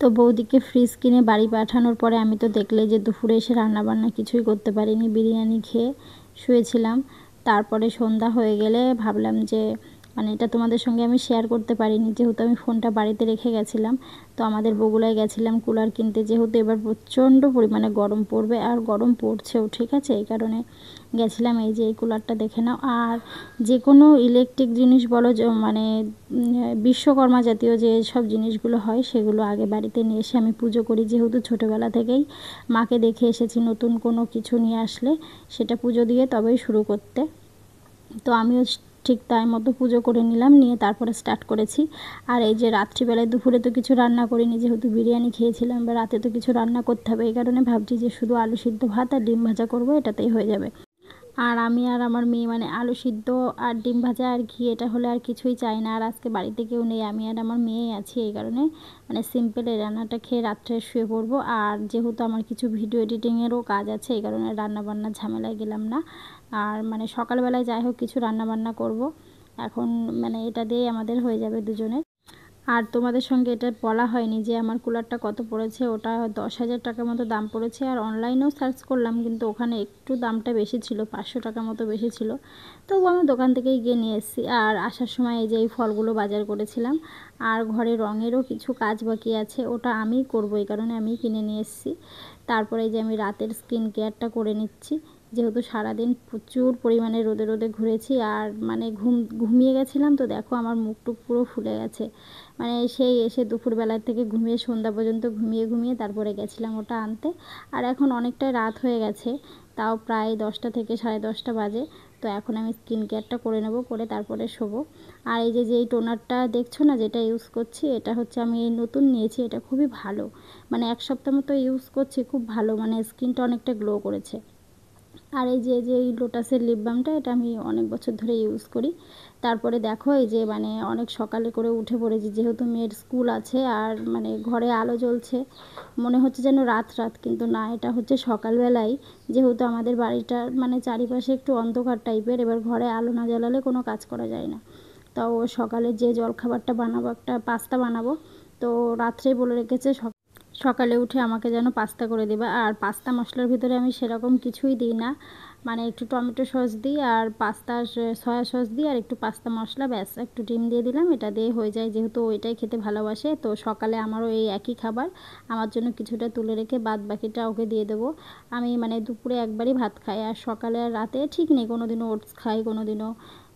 তো বৌদিকে ফ্রিজ কিনে বাড়ি পাঠানোর পরে আমি তো দেখলে যে দুপুরে এসে রান্নাবান্না কিছুই করতে পারিনি, বিরিয়ানি খেয়ে শুয়েছিলাম। তারপরে সন্ধ্যা হয়ে গেলে ভাবলাম যে মানে এটা তোমাদের সঙ্গে আমি শেয়ার করতে পারিনি, যেহেতু আমি ফোনটা বাড়িতে রেখে গেছিলাম। তো আমাদের বগুড়ায় গেছিলাম কুলার কিনতে, যেহেতু এবার প্রচণ্ড পরিমাণে গরম পড়বে, আর গরম পড়ছেও, ঠিক আছে, এই কারণে গেছিলাম। এই যে এই কুলারটা দেখে নাও। আর যে কোনো ইলেকট্রিক জিনিস বলো, মানে বিশ্বকর্মা জাতীয় যে সব জিনিসগুলো হয় সেগুলো আগে বাড়িতে নিয়ে এসে আমি পুজো করি, যেহেতু ছোটোবেলা থেকেই মাকে দেখে এসেছি নতুন কোনো কিছু নিয়ে আসলে সেটা পুজো দিয়ে তবেই শুরু করতে। তো আমিও ঠিক তাই মতো পুজো করে নিলাম, নিয়ে তারপরে স্টার্ট করেছি। আর এই যে রাত্রিবেলায় দুপুরে তো কিছু রান্না করিনি, যেহেতু বিরিয়ানি খেয়েছিলাম, বা রাতে তো কিছু রান্না করতে হবে, এই কারণে ভাবছি যে শুধু আলু সিদ্ধ ভাত আর ডিম ভাজা করবো, এটাতেই হয়ে যাবে। আর আমি আর আমার মেয়ে মানে আলু সিদ্ধ আর ডিম ভাজা আর ঘি এটা হলে আর কিছুই চাই না। আর আজকে বাড়িতে কেউ নেই, আমি আর আমার মেয়েই আছি, এই কারণে মানে সিম্পল এই রান্নাটা খেয়ে রাত্রে শুয়ে পড়বো। আর যেহেতু আমার কিছু ভিডিও এডিটিংয়েরও কাজ আছে, এই কারণে রান্নাবান্নার ঝামেলায় গেলাম না। আর মানে সকালবেলায় যাই হোক কিছু রান্নাবান্না করব, এখন মানে এটা দিয়েই আমাদের হয়ে যাবে দুজনের। আর তোমাদের সঙ্গে এটা বলা হয়নি যে আমার কুলারটা কত পড়েছে, ওটা 10,000 টাকার মতো দাম পড়েছে। আর অনলাইনেও সার্চ করলাম, কিন্তু ওখানে একটু দামটা বেশি ছিল, 500 টাকা মতো বেশি ছিল। তবু আমি দোকান থেকেই গিয়ে নিয়ে এসেছি। আর আসার সময় এই যে এই ফলগুলো বাজার করেছিলাম। আর ঘরে রঙেরও কিছু কাজ বাকি আছে, ওটা আমিই করবো, এই কারণে আমিই কিনে নিয়ে এসেছি। তারপরে এই যে আমি রাতের স্কিন কেয়ারটা করে নিচ্ছি, যেহেতু সারাদিন প্রচুর পরিমাণে রোদে রোদে ঘুরেছি, আর মানে ঘুমিয়ে গেছিলাম। তো দেখো আমার মুখটুক পুরো ফুলে গেছে, মানে সেই এসে দুপুরবেলার থেকে ঘুমিয়ে সন্ধ্যা পর্যন্ত ঘুমিয়ে ঘুমিয়ে তারপরে গেছিলাম ওটা আনতে। আর এখন অনেকটাই রাত হয়ে গেছে, তাও প্রায় 10টা থেকে 10:30 বাজে। তো এখন আমি স্কিন কেয়ারটা করে নেব, করে তারপরে শোবো। আর এই যে এই টোনারটা দেখছো না, যেটা ইউজ করছি, এটা হচ্ছে আমি এই নতুন নিয়েছি, এটা খুবই ভালো, মানে 1 সপ্তাহ মতো ইউজ করছি, খুব ভালো, মানে স্কিনটা অনেকটা গ্লো করেছে। আর এই যে এই লোটাসের লিপ বামটা, এটা আমি অনেক বছর ধরে ইউজ করি। তারপরে দেখো এই যে মানে অনেক সকালে করে উঠে পড়েছি, যেহেতু মেয়ের স্কুল আছে, আর মানে ঘরে আলো জ্বলছে, মনে হচ্ছে যেন রাত রাত, কিন্তু না, এটা হচ্ছে সকালবেলায়। যেহেতু আমাদের বাড়িটা মানে চারিপাশে একটু অন্ধকার টাইপের, এবার ঘরে আলো না জ্বালালে কোনো কাজ করা যায় না। তাও সকালে যে জলখাবারটা বানাবো, একটা পাস্তা বানাবো, তো রাত্রেই বলে রেখেছে সকালে উঠে আমাকে যেন পাস্তা করে দেবে। আর পাস্তা মশলার ভিতরে আমি সেরকম কিছুই দিই না, মানে একটু টমেটো সস দিই, আর পাস্তা সয়া সস দিই, আর একটু পাস্তা মশলা, ব্যাস, একটু ডিম দিয়ে দিলাম, এটা দিয়ে হয়ে যায়, যেহেতু ওইটাই খেতে ভালোবাসে। তো সকালে আমারও এই একই খাবার, আমার জন্য কিছুটা তুলে রেখে বাদ বাকিটা ওকে দিয়ে দেবো। আমি মানে দুপুরে একবারই ভাত খাই, আর সকালে আর রাতে ঠিক নেই, কোনো দিনও ওটস খাই, কোনো দিনও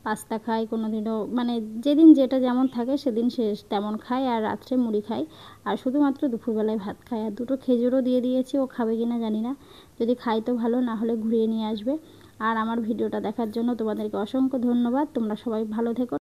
পাস্তা খাই, কোনো দিনও মানে যেদিন যেটা যেমন থাকে সেদিন সে তেমন খাই, আর রাত্রে মুড়ি খাই। আর শুধুমাত্র দুপুরবেলায় ভাত খাই। আর দুটো খেজুরও দিয়ে দিয়েছি, ও খাবে কি না জানি না, যদি খাই তো ভালো, না হলে ঘুরিয়ে নিয়ে আসবে। আর আমার ভিডিওটা দেখার জন্য তোমাদেরকে অসংখ্য ধন্যবাদ, তোমরা সবাই ভালো থেকো।